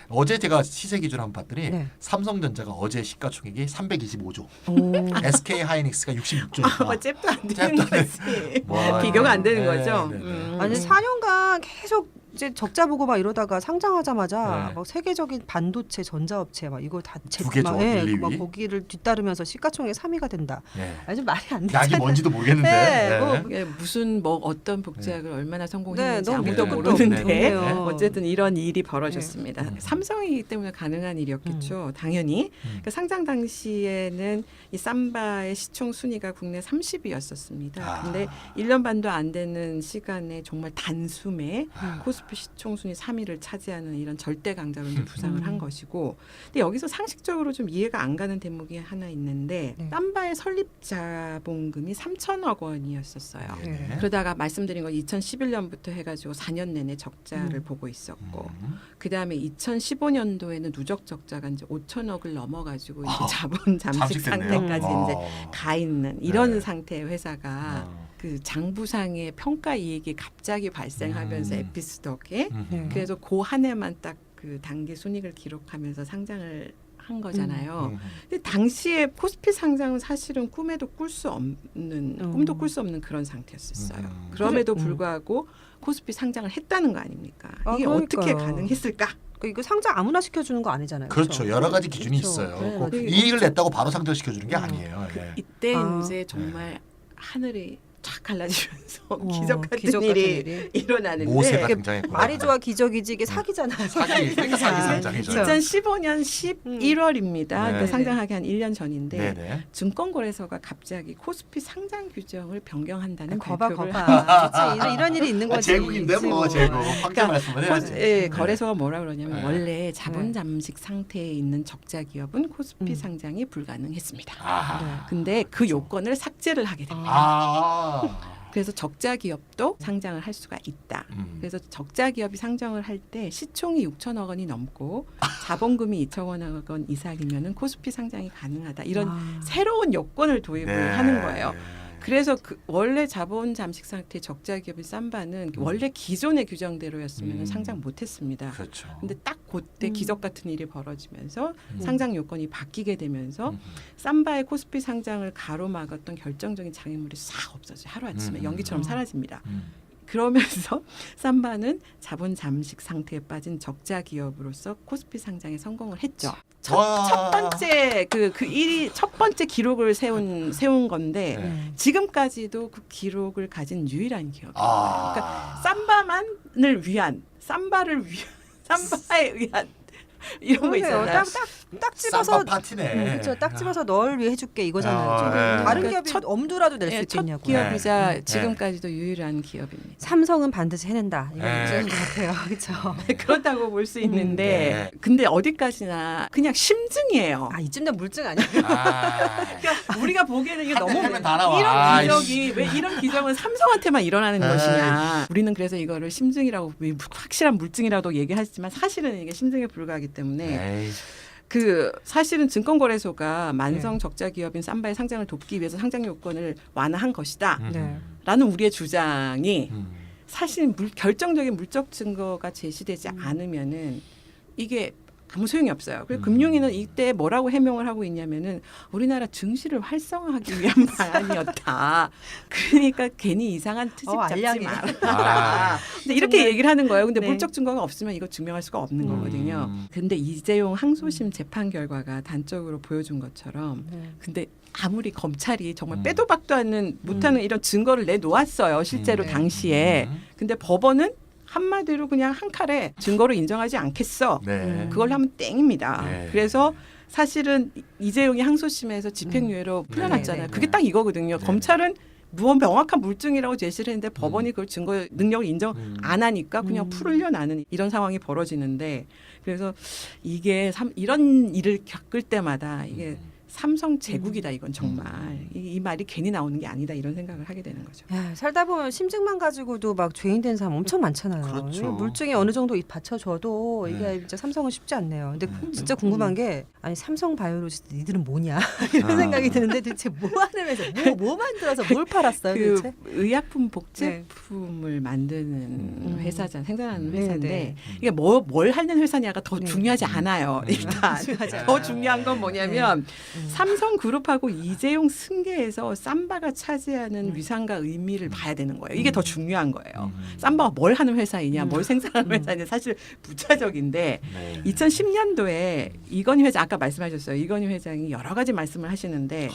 어제 제가 시세 기준 한번 봤더니 네. 삼성전자가 어제 시가총액이 325조, 오. SK 하이닉스가 66조니까. 뭐 잽도 안 되는 거지. 뭐, 비교가 안 되는 네, 거죠. 네, 네. 아니 4년간 계속 이제 적자 보고 막 이러다가 상장하자마자 네. 막 세계적인 반도체 전자업체 막 이거 다 두 개죠, 1, 2위. 막 거기를 뒤따르면서 시가총액 3위가 된다. 네. 아주 말이 안 약이 되잖아. 뭔지도 모르겠는데. 네, 네. 뭐 이게 무슨 뭐 어떤 복제약을 얼마나 성공했는지 네, 너무 아무도 밑도 끝도 모르는데 없네요. 어쨌든 이런 일이 벌어졌습니다. 네. 삼성이기 때문에 가능한 일이었겠죠. 당연히 그러니까 상장 당시에는 이 삼바의 시총 순위가 국내 30위였었습니다. 아. 근데 1년 반도 안 되는 시간에 정말 단숨에 코스피 S&P 시총순위 3위를 차지하는 이런 절대 강자로 부상을 한 것이고, 근데 여기서 상식적으로 좀 이해가 안 가는 대목이 하나 있는데 네. 삼바의 설립 자본금이 3천억 원이었었어요. 네. 그러다가 말씀드린 거 2011년부터 해가지고 4년 내내 적자를 보고 있었고, 그 다음에 2015년도에는 누적 적자가 이제 5천억을 넘어가지고 이제 자본 잠식 잠식됐네요. 상태까지 이제 가 있는 이런 네. 상태의 회사가 그 장부상의 평가 이익이 갑자기 발생하면서 에피스 덕에 네. 그래서 그 한 해만 딱 그 단기 순이익을 기록하면서 상장을 한 거잖아요. 근데 당시에 코스피 상장은 사실은 꿈도 꿀 수 없는 그런 상태였었어요. 그럼에도 불구하고 코스피 상장을 했다는 거 아닙니까? 아, 이게 그러니까요. 어떻게 가능했을까? 이거 상장 아무나 시켜주는 거 아니잖아요. 그렇죠. 여러 가지 기준이 그렇죠. 있어요. 네, 꼭 맞아요. 이익을 냈다고 바로 상장시켜주는 게 아니에요. 예. 이때 아. 이제 정말 하늘이 쫙 갈라지면서 기적 기적 같은 일이 일어나는데 모세가 이게 등장했구나. 말이 좋아 기적이지 이게 사기잖아요. 사기 상장이죠. 2015년 11월입니다. 그러니까 네. 상장하기 한 1년 전인데 네네. 증권거래소가 갑자기 코스피 상장 규정을 변경한다는 거봐 발표를 거봐. 그치? 이런 일이 있는 거지. 제국인데 뭐 그치? 제국. 확대 말씀을 해야지. 예, 거래소가 뭐라 그러냐면 네. 원래 자본 잠식 상태에 있는 적자 기업은 코스피 상장이 불가능했습니다. 아. 근데 그 요건을 삭제를 하게 됩니다. 아. 그래서 적자 기업도 상장을 할 수가 있다. 그래서 적자 기업이 상장을 할 때 시총이 6천억 원이 넘고 자본금이 2천억 원 이상이면은 코스피 상장이 가능하다. 이런 새로운 요건을 도입을 네. 하는 거예요. 그래서 그 원래 자본 잠식 상태 적자 기업인 삼바는 원래 기존의 규정대로였으면 상장 못했습니다. 그렇죠. 근데 딱 그때 기적 같은 일이 벌어지면서 상장 요건이 바뀌게 되면서 음. 삼바의 코스피 상장을 가로막았던 결정적인 장애물이 싹 없어져요. 하루아침에 연기처럼 사라집니다. 그러면서 삼바는 자본 잠식 상태에 빠진 적자 기업으로서 코스피 상장에 성공을 했죠. 첫 번째 첫 번째 기록을 세운 건데 네. 지금까지도 그 기록을 가진 유일한 기업이에요. 아. 그러니까 삼바만을 위한 삼바에 의한 이런 거 그러네요. 있잖아요. 딱 집어서 쌈밥 파티네. 그렇죠. 딱 집어서 널 위해 해줄게 이거잖아요. 아, 좀 네. 다른 그러니까 기업이 첫- 엄두라도 낼 수 첫 있겠냐고. 기업이자 네. 지금까지도 유일한 기업입니다. 삼성은 반드시 해낸다. 이거 네. 문제인 것 같아요. 그렇죠. 그렇다고 볼 수 있는데 네. 근데 어디까지나 그냥 심증이에요. 아 이쯤 되면 물증 아니에요? 아. 그러니까 우리가 보기에는 이게 너무 하면 다 나와. 이런 아이씨. 기적이 왜 이런 기적은 삼성한테만 일어나는 아이씨. 것이냐. 우리는 그래서 이거를 심증이라고 확실한 물증이라도 얘기하지만 사실은 이게 심증에 불과하기 때문에 에이. 그 사실은 증권거래소가 만성 적자 기업인 삼바의 상장을 돕기 위해서 상장 요건을 완화한 것이다. 네. 라는 우리의 주장이 음. 사실 결정적인 물적 증거가 제시되지 않으면은 이게 아무 소용이 없어요. 그리고 금융위는 이때 뭐라고 해명을 하고 있냐면은 우리나라 증시를 활성화하기 위한 방안이었다. 그러니까 괜히 이상한 트집 잡지 알량해. 마라. 아. 근데 이렇게 얘기를 하는 거예요. 근데 네. 물적 증거가 없으면 이거 증명할 수가 없는 거거든요. 근데 이재용 항소심 재판 결과가 단적으로 보여준 것처럼 근데 아무리 검찰이 정말 빼도 박도 않는 못하는 이런 증거를 내놓았어요. 실제로 당시에. 근데 법원은 한마디로 그냥 한 칼에 증거로 인정하지 않겠어. 네. 그걸 하면 땡입니다. 네. 그래서 사실은 이재용이 항소심에서 집행유예로 풀려났잖아요. 네, 네, 그게 네. 딱 이거거든요. 네. 검찰은 명확한 물증이라고 제시를 했는데 법원이 그걸 증거 능력을 인정 안 하니까 그냥 풀려나는 이런 상황이 벌어지는데 그래서 이게 이런 일을 겪을 때마다 이게 삼성 제국이다 이건 정말 이 말이 괜히 나오는 게 아니다 이런 생각을 하게 되는 거죠. 야, 살다 보면 심증만 가지고도 막 죄인 된 사람 엄청 많잖아요. 그렇죠. 물증이 어느 정도 받쳐줘도 이게 네. 진짜 삼성은 쉽지 않네요. 근데 진짜 궁금한 게 아니 삼성 바이오로지스 니들은 뭐냐 이런 생각이 드는데 도대체 뭐 하는 회사 뭐 만들어서 뭘 팔았어요 그 도대체? 의약품 복제품을 만드는 회사잖아요. 생산하는 네, 회사인데 네. 이게 뭘 하는 회사냐가 더 네. 중요하지 않아요. 일단 중요하지 더 중요한 건 뭐냐면 삼성그룹하고 이재용 승계에서 삼바가 차지하는 위상과 의미를 봐야 되는 거예요. 이게 더 중요한 거예요. 삼바가 뭘 하는 회사이냐, 뭘 생산하는 회사냐 사실 부차적인데 네. 2010년도에 이건희 회장 아까 말씀하셨어요. 이건희 회장이 여러 가지 말씀을 하시는데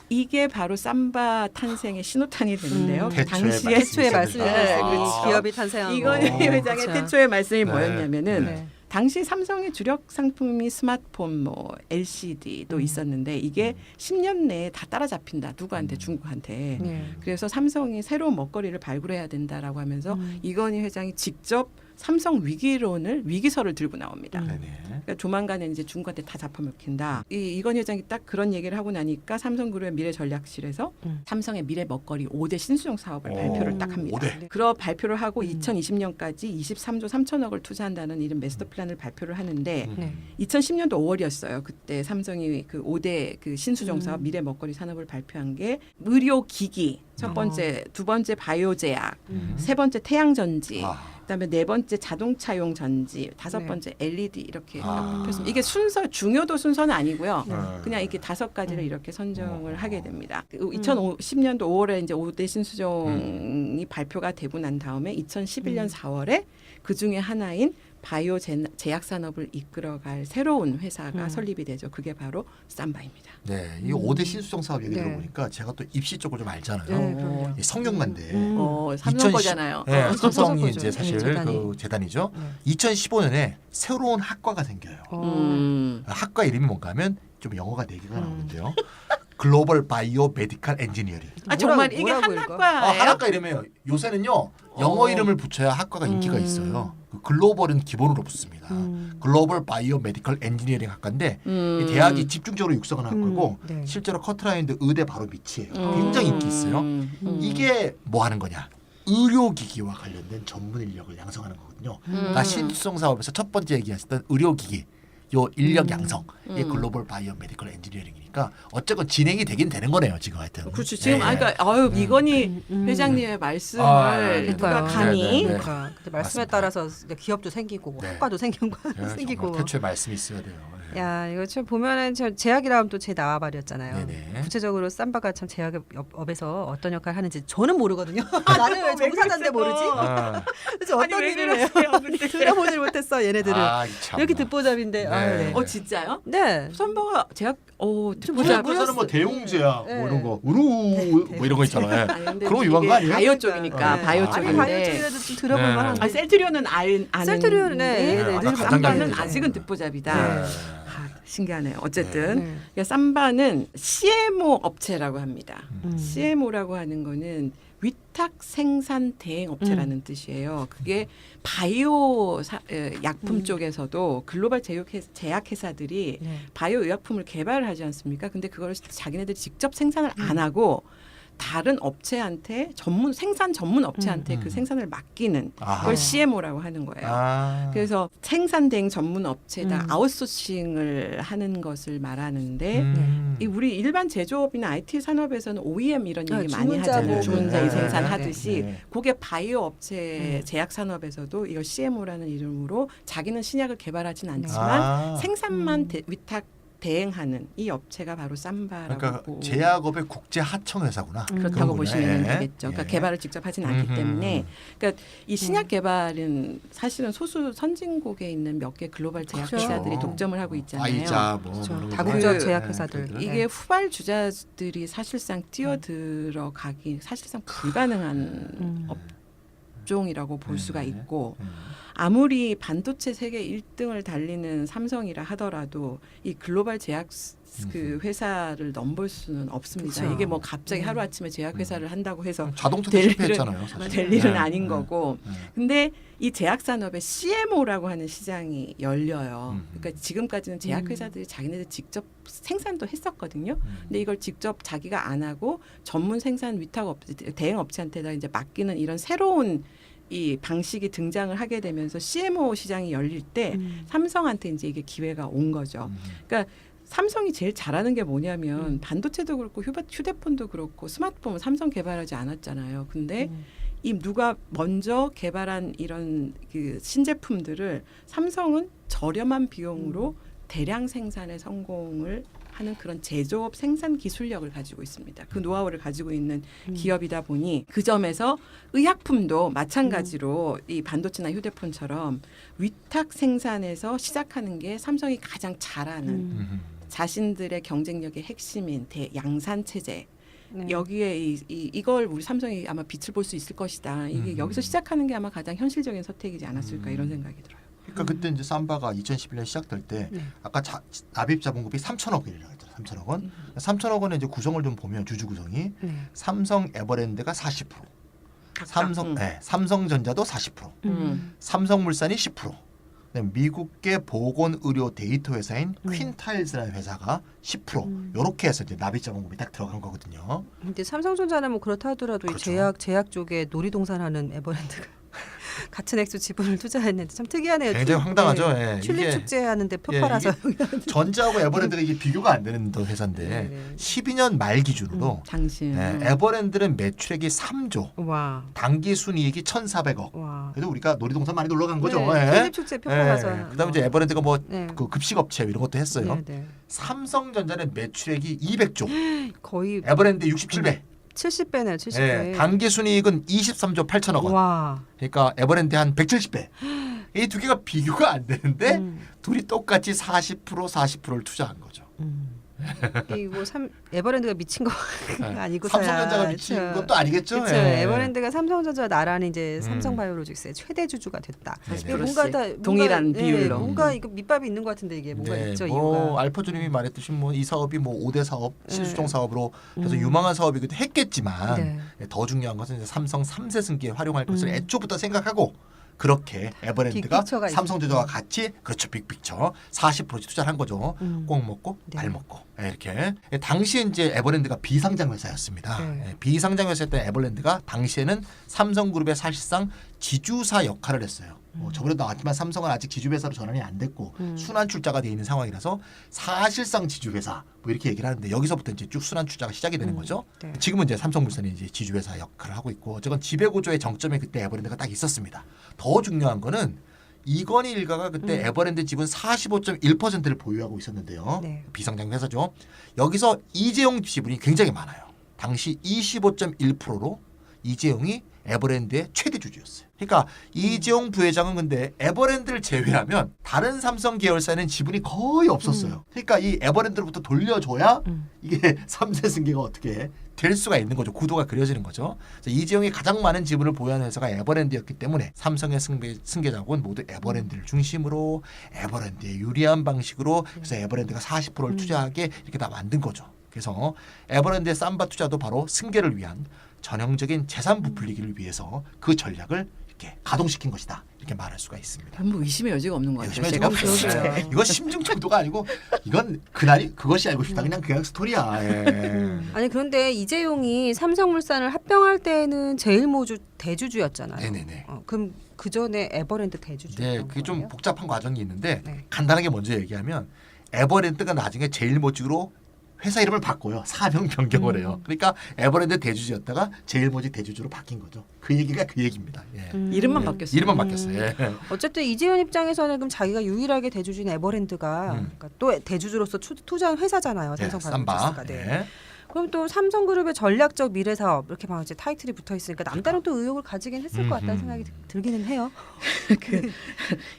이게 바로 삼바 탄생의 신호탄이 되는데요. 태초의 태초의 말씀이 말씀이셨어요. 아, 그렇죠. 기업이 탄생한 이건희 거. 회장의 그렇죠. 태초의 말씀이 네. 뭐였냐면은 네. 당시 삼성의 주력 상품이 스마트폰, LCD도 있었는데 이게 10년 내에 다 따라잡힌다. 누구한테 중국한테. 네. 그래서 삼성이 새로운 먹거리를 발굴해야 된다라고 하면서 이건희 회장이 직접 삼성 위기설을 들고 나옵니다. 네네. 그러니까 조만간에 이제 중국한테 다 잡아먹힌다. 이건 회장이 딱 그런 얘기를 하고 나니까 삼성그룹의 미래전략실에서 삼성의 미래 먹거리 5대 신수종 사업을 발표를 딱 합니다. 5대. 그런 발표를 하고 2020년까지 23조 3천억을 투자한다는 이런 마스터 플랜을 발표를 하는데 네. 2010년도 5월이었어요. 그때 삼성이 그 5대 그 신수종 사업 미래 먹거리 산업을 발표한 게 의료기기 첫 번째, 두 번째 바이오제약, 세 번째 태양전지, 그다음에 네 번째 자동차용 전지, 다섯 네. 번째 LED 이렇게 아. 뽑혔습니다. 이게 중요도 순서는 아니고요. 네. 그냥 이렇게 5가지를 이렇게 선정을 하게 됩니다. 2010년도 5월에 이제 5대 신수종이 발표가 되고 난 다음에 2011년 4월에 그 중에 하나인 바이오 제약 산업을 이끌어갈 새로운 회사가 설립이 되죠. 그게 바로 삼바입니다. 네, 이 5대 신수종 사업 얘기 네. 들어보니까 제가 또 입시 쪽을 좀 알잖아요. 네, 그럼요. 이 성균관대. 삼성 2010 거잖아요. 네, 삼성이 거죠. 이제 사실 재단이. 그 재단이죠. 네. 2015년에 새로운 학과가 생겨요. 학과 이름이 뭔가 하면 좀 영어가 4개가 나오는데요. 글로벌 바이오 메디컬 엔지니어링. 정말 이게 뭐라고 한 읽어? 학과예요? 한 학과 이름이에요. 요새는요. 영어 이름을 붙여야 학과가 인기가 있어요. 그 글로벌은 기본으로 붙습니다. 글로벌 바이오 메디컬 엔지니어링 학과인데 이 대학이 집중적으로 육성한 학과고 네. 실제로 커트라인도 의대 바로 밑이에요. 굉장히 인기 있어요. 이게 뭐 하는 거냐? 의료기기와 관련된 전문 인력을 양성하는 거거든요. 그러니까 신수종 사업에서 첫 번째 얘기했던 의료기기 요 인력 양성 이 글로벌 바이오 메디컬 엔지니어링이니까 어쨌건 진행이 되긴 되는 거네요 지금 하여튼. 그렇죠. 지금 네. 그러니까 이건희 회장님의 말씀을 네. 누가 그러니까요. 감히 네, 네, 네. 그러니까 근데 말씀에 맞습니다. 따라서 기업도 생기고 네. 학과도 생기고 네, 생기고. 정말 태초에 말씀이 있어야 돼요. 네. 야 이거 참 보면은 저 제약이라면 또 제 나와버렸잖아요. 네네. 구체적으로 삼바가 참 제약업에서 어떤 역할을 하는지 저는 모르거든요. 나는 왜 정사자인데 모르지? 아, 그래서 어떤 왜 일을 해요? 그러세요, 근데? 들어보질 못했어 얘네들은. 참. 이렇게 듣보잡인데. 네. 아, 네. 진짜요? 네. 선보가 제가 보자 보자는 뭐 대웅제야 네. 뭐 이런 거 우루 뭐 이런 거 있잖아요. 아니, 근데 그런 거 이게 유한 거 아니에요? 바이오 쪽이니까 네. 바이오 아니 쪽인데. 바이오 쪽이라도 좀 들어볼 네. 만한데. 아, 셀트리온은 아는데 셀트리온은 네, 네, 네. 삼바는 네. 아직은 듣보잡이다. 네. 신기하네요. 어쨌든 네. 그러니까 삼바는 CMO 업체라고 합니다. CMO라고 하는 거는 위탁 생산 대행 업체라는 뜻이에요. 그게 바이오 약품 쪽에서도 글로벌 제약 회사들이 네. 바이오 의약품을 개발을 하지 않습니까? 근데 그걸 자기네들이 직접 생산을 안 하고 다른 업체한테 생산 전문 업체한테 그 생산을 맡기는 아하. 그걸 CMO라고 하는 거예요. 아. 그래서 생산 대행 전문 업체에다 음. 아웃소싱을 하는 것을 말하는데 음. 이 우리 일반 제조업이나 IT 산업에서는 OEM 이런 얘기 많이 주문자 하잖아요. 뭐 주문자 네, 생산하듯이 네. 그게 바이오 업체 제약 산업에서도 이걸 CMO라는 이름으로 자기는 신약을 개발하진 않지만 아. 생산만 위탁 대행하는 이 업체가 바로 삼바라고 그러니까 제약업의 국제 하청 회사구나. 그렇다고 그런 거네. 보시면 예. 되겠죠. 그러니까 예. 개발을 직접 하진 않기 때문에 그러니까 이 신약 음. 개발은 사실은 소수 선진국에 있는 몇 개 글로벌 제약 그렇죠. 회사들이 독점을 하고 있잖아요. 아이자 뭐 그렇죠. 이런 거. 다국적 네. 제약 네. 회사들. 네. 이게 후발주자들이 사실상 뛰어들어가기 사실상 불가능한 업종이라고 볼 수가 네. 있고 아무리 반도체 세계 1등을 달리는 삼성이라 하더라도 이 글로벌 제약 그 회사를 넘볼 수는 없습니다. 그쵸. 이게 뭐 갑자기 하루아침에 제약 회사를 한다고 해서 자동차도 될 실패했잖아요. 사실. 될 일은 네. 아닌 네. 거고. 네. 근데 이 제약 산업에 CMO라고 하는 시장이 열려요. 그러니까 지금까지는 제약 회사들이 자기네들 직접 생산도 했었거든요. 근데 이걸 직접 자기가 안 하고 전문 생산 위탁 업체, 대행 업체한테다 이제 맡기는 이런 새로운 이 방식이 등장을 하게 되면서 CMO 시장이 열릴 때 삼성한테 이제 이게 기회가 온 거죠. 그러니까 삼성이 제일 잘하는 게 뭐냐면 반도체도 그렇고 휴대폰도 그렇고 스마트폰은 삼성 개발하지 않았잖아요. 근데 이 누가 먼저 개발한 이런 그 신제품들을 삼성은 저렴한 비용으로 대량 생산에 성공을 하는 그런 제조업 생산 기술력을 가지고 있습니다. 그 노하우를 가지고 있는 기업이다 보니 그 점에서 의약품도 마찬가지로 이 반도체나 휴대폰처럼 위탁 생산에서 시작하는 게 삼성이 가장 잘하는 자신들의 경쟁력의 핵심인 양산 체제. 네. 여기에 이걸 우리 삼성이 아마 빛을 볼 수 있을 것이다. 이게 여기서 시작하는 게 아마 가장 현실적인 선택이지 않았을까 이런 생각이 들어요. 그러니까 그때 이제 삼바가 2011년 시작될 때 아까 납입 자본금이 3천억 원이라고 했잖아요. 3천억 원. 3천억 원의 이제 구성을 좀 보면 주주 구성이 삼성 에버랜드가 40%, 삼성전자도 40%, 삼성물산이 10%. 그다음에 미국계 보건의료 데이터 회사인 퀸타일즈라는 회사가 10% 이렇게 해서 이제 납입 자본금이 딱 들어간 거거든요. 근데 삼성전자는 뭐 그렇다 하더라도 그렇죠. 이 제약 쪽에 놀이동산하는 에버랜드가 같은 액수 지분을 투자했는데 참 특이하네요. 굉장히 황당하죠. 예. 튤립 이게 축제 하는데 표팔아서 전자하고 에버랜드가 이게 비교가 안 되는 회사인데 네네. 12년 말 기준으로 당시 에버랜드는 매출액이 3조, 와. 당기 순이익이 1,400억. 와. 그래도 우리가 놀이동산 많이 놀러 간 거죠. 네, 예. 튤립 축제 표팔아서. 그다음에 이제 에버랜드가 뭐 네. 그 급식업체 이런 것도 했어요. 네, 네. 삼성전자는 매출액이 200조, 거의 에버랜드 67배. 70배네요. 70배. 예, 당기 순이익은 23조 8천억 원. 와. 그러니까 에버랜드 한 170배. 이 두 개가 비교가 안 되는데 둘이 똑같이 40%를 투자한 거죠. 이거 에버랜드가 미친 거 아니고 삼성전자가 미친 것도 아니겠죠. 그렇죠. 예. 에버랜드가 삼성전자 나란히 이제 삼성바이오로직스의 최대 주주가 됐다. 네네. 이게 뭔가 다 동일한 뭔가, 비율로. 뭔가 이거 밑밥이 있는 것 같은데 이게 뭐가 있죠 이유가. 알파주님이 말했듯이 뭐 이 사업이 뭐 5대 사업, 실수종 사업으로 그래서 음. 유망한 사업이기도 했겠지만 네. 더 중요한 것은 이제 삼성 3세 승계에 활용할 것을 애초부터 생각하고 그렇게 에버랜드가 빅픽처가 삼성전자와 같이 그렇죠 빅픽처 40% 투자를 한 거죠. 꼭 먹고 네. 발 먹고 이렇게 당시에 이제 에버랜드가 비상장 회사였습니다. 네. 비상장 회사였던 에버랜드가 당시에는 삼성그룹의 사실상 지주사 역할을 했어요. 저번에도 나왔지만 삼성은 아직 지주회사로 전환이 안 됐고 순환 출자가 돼 있는 상황이라서 사실상 지주회사 뭐 이렇게 얘기를 하는데 여기서부터 이제 쭉 순환 출자가 시작이 되는 거죠. 네. 지금은 이제 삼성물산이 이제 지주회사 역할을 하고 있고 어쨌건 지배구조의 정점에 그때 에버랜드가 딱 있었습니다. 더 중요한 거는 이건희 일가가 그때 에버랜드 지분 45.1%를 보유하고 있었는데요. 네. 비상장 회사죠. 여기서 이재용 지분이 굉장히 많아요. 당시 25.1%로 이재용이 에버랜드의 최대 주주였어요. 그러니까 이재용 부회장은 근데 에버랜드를 제외하면 다른 삼성 계열사에는 지분이 거의 없었어요. 그러니까 이 에버랜드로부터 돌려줘야 이게 3세 승계가 어떻게 될 수가 있는 거죠. 구도가 그려지는 거죠. 그래서 이재용이 가장 많은 지분을 보유하는 회사가 에버랜드였기 때문에 삼성의 승계자국은 모두 에버랜드를 중심으로 에버랜드에 유리한 방식으로 그래서 에버랜드가 40%를 투자하게 이렇게 다 만든 거죠. 그래서 에버랜드의 삼바 투자도 바로 승계를 위한 전형적인 재산 부풀리기를 위해서 그 전략을 이렇게 가동시킨 것이다. 이렇게 말할 수가 있습니다. 뭐 의심의 여지가 없는 것 같아요. 제가 제가 봤을 때. 그러게요. 이건 심증 정도가 아니고 이건 그것이 알고 싶다. 그냥 스토리야. 예. 아니 그런데 이재용이 삼성물산을 합병할 때는 제일모주 대주주였잖아요. 네네네. 그럼 그 전에 에버랜드 대주주였던 네, 그게 좀 거예요? 복잡한 과정이 있는데 네. 간단하게 먼저 얘기하면 에버랜드가 나중에 제일모직으로 회사 이름을 바꿔요. 사명 변경을 해요. 그러니까 에버랜드 대주주였다가 제일모직 대주주로 바뀐 거죠. 그 얘기가 그 얘기입니다. 예. 이름만 바뀌었어요. 이름만 바뀌었어요. 예. 어쨌든 이재용 입장에서는 그럼 자기가 유일하게 대주주인 에버랜드가 그러니까 또 대주주로서 투자한 회사잖아요. 네, 삼성바이오로직스가. 삼바. 네. 예. 그럼 또 삼성그룹의 전략적 미래 사업 이렇게 막 이제 타이틀이 붙어 있으니까 남다른 또 의욕을 가지긴 했을 것 같다는 생각이 들기는 해요. 그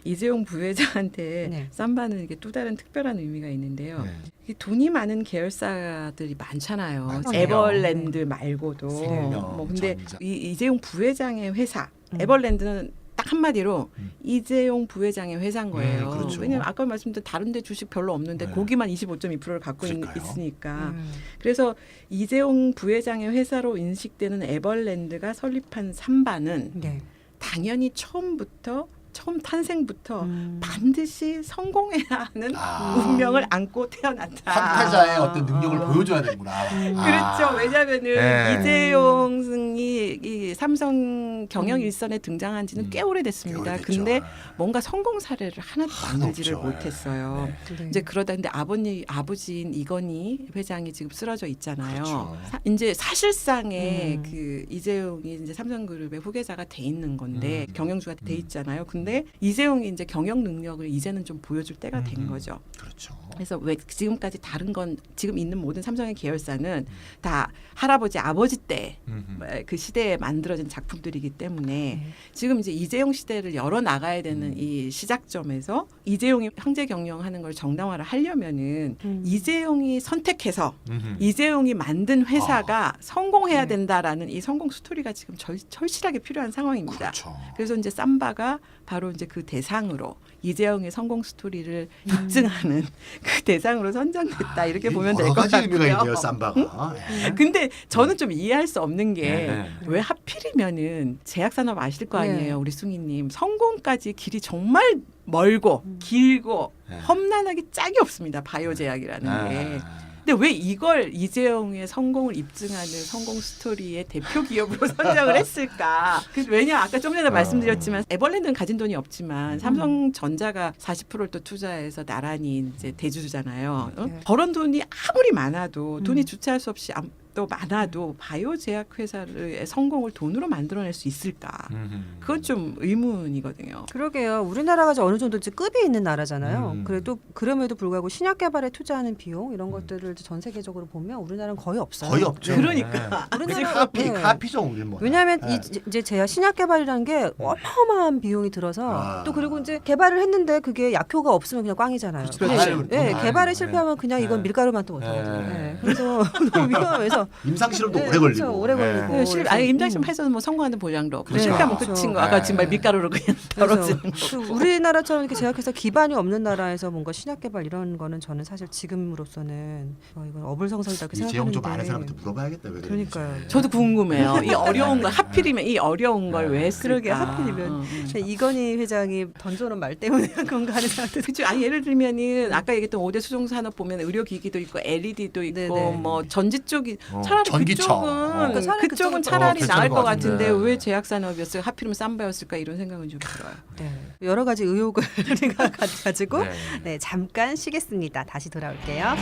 이재용 부회장한테 네. 쌈바는 이게 또 다른 특별한 의미가 있는데요. 네. 이 돈이 많은 계열사들이 많잖아요. 많죠. 에버랜드 말고도. 생명, 뭐 근데 전자. 이재용 부회장의 회사 에버랜드는 딱 한마디로 이재용 부회장의 회사인 거예요. 그렇죠. 왜냐하면 아까 말씀드린 다른데 주식 별로 없는데 네. 거기만 25.2%를 갖고 그러니까요. 있으니까. 그래서 이재용 부회장의 회사로 인식되는 에버랜드가 설립한 삼바는 네. 당연히 처음 탄생부터 반드시 성공해야 하는 운명을 안고 태어났다. 판타자의 어떤 능력을 보여줘야 되는구나. 그렇죠. 왜냐하면은 네. 이재용 승이 이 삼성 경영 일선에 등장한 지는 꽤 오래됐습니다. 오래됐죠. 근데 뭔가 성공 사례를 하나도 만들지를 없죠. 못했어요. 네. 이제 그러다 근데 아버지인 이건희 회장이 지금 쓰러져 있잖아요. 그렇죠. 이제 사실상의 그 이재용이 이제 삼성그룹의 후계자가 돼 있는 건데 경영주가 돼 있잖아요. 근데 이재용이 이제 경영 능력을 이제는 좀 보여줄 때가 된 거죠. 그렇죠. 그래서 왜 지금까지 다른 건 지금 있는 모든 삼성의 계열사는 다 할아버지 아버지 때 그 시대에 만들어진 작품들이기 때문에 지금 이제 이재용 시대를 열어 나가야 되는 이 시작점에서 이재용이 형제 경영하는 걸 정당화를 하려면은 이재용이 선택해서 이재용이 만든 회사가 성공해야 네. 된다라는 이 성공 스토리가 지금 절실하게 필요한 상황입니다. 그렇죠. 그래서 이제 삼바가 바로 이제 그 대상으로 이재용의 성공 스토리를 입증하는 그 대상으로 선정됐다 이렇게 보면 될 여러 것 가지 의미가 있네요. 같고요. 삼바가. 예. 근데 저는 좀 이해할 수 없는 게 왜 네. 하필이면은 제약산업 아실 거 네. 아니에요, 우리 숭이님. 성공까지 길이 정말 멀고 길고 네. 험난하게 짝이 없습니다. 바이오 제약이라는 게. 근데 왜 이걸 이재용의 성공을 입증하는 성공 스토리의 대표 기업으로 선정을 했을까? 왜냐 아까 좀 전에 말씀드렸지만 에버랜드는 가진 돈이 없지만 삼성전자가 40%를 또 투자해서 나란히 이제 대주주잖아요. 네. 벌은 돈이 아무리 많아도 돈이 주체할 수 없이 또 많아도 바이오 제약 회사의 성공을 돈으로 만들어낼 수 있을까? 그건 좀 의문이거든요. 그러게요. 우리나라가 이제 어느 정도 이제 급이 있는 나라잖아요. 음. 그래도 그럼에도 불구하고 신약 개발에 투자하는 비용 이런 것들을 이제 전 세계적으로 보면 우리나라는 거의 없어요. 거의 없죠. 네. 그러니까. 우리나라 네. 카피죠 우리 뭐. 왜냐하면 네. 이제 제약 신약 개발이라는 게 어마어마한 비용이 들어서 아. 또 그리고 이제 개발을 했는데 그게 약효가 없으면 그냥 꽝이잖아요. 그렇죠. 그냥 그렇죠. 네, 돈 개발에 많이 실패하면 그냥 이건 네. 밀가루만 또 못하거든요. 네. 네. 그래서 너무 위험해서 임상 실험도 네, 오래 걸리고. 그렇죠. 오래 걸리고. 네, 아예 임장심 음. 해서는 뭐 성공하는 보장도 없고 그렇죠. 실패하면 그렇죠. 끝인 거. 아까 네. 지금 말 밀가루로 그냥 떨어지는 거. 그래서 우리나라처럼 이렇게 제약회사 기반이 없는 나라에서 뭔가 신약 개발 이런 거는 저는 사실 지금으로서는 이건 어불성설이다 이렇게 이재용 생각하는데. 좀 아는 사람한테 물어봐야겠다. 왜 그런지. 그러니까요. 저도 궁금해요. 이 어려운 걸 네. 하필이면 이 어려운 걸 왜 했을까? 그러게, 하필이면. 이건희 회장이 던져놓은 말 때문에 한 건가 하는 생각도 그죠. 아니 예를 들면은 아까 얘기했던 5대 수종 산업 보면 의료기기도 있고 LED도 있고 네네. 뭐 전지 쪽이 어, 차라리 전기차. 그쪽은 그러니까 차라리 그쪽은 그쪽은 차라리 더 나을 괜찮은 것 것 같은데. 같은데 왜 제약 산업이었어요? 하필이면 삼바였을까 이런 생각은 좀 들어요. 네. 여러 가지 의혹을 우리가 가지고 네. 네, 잠깐 쉬겠습니다. 다시 돌아올게요.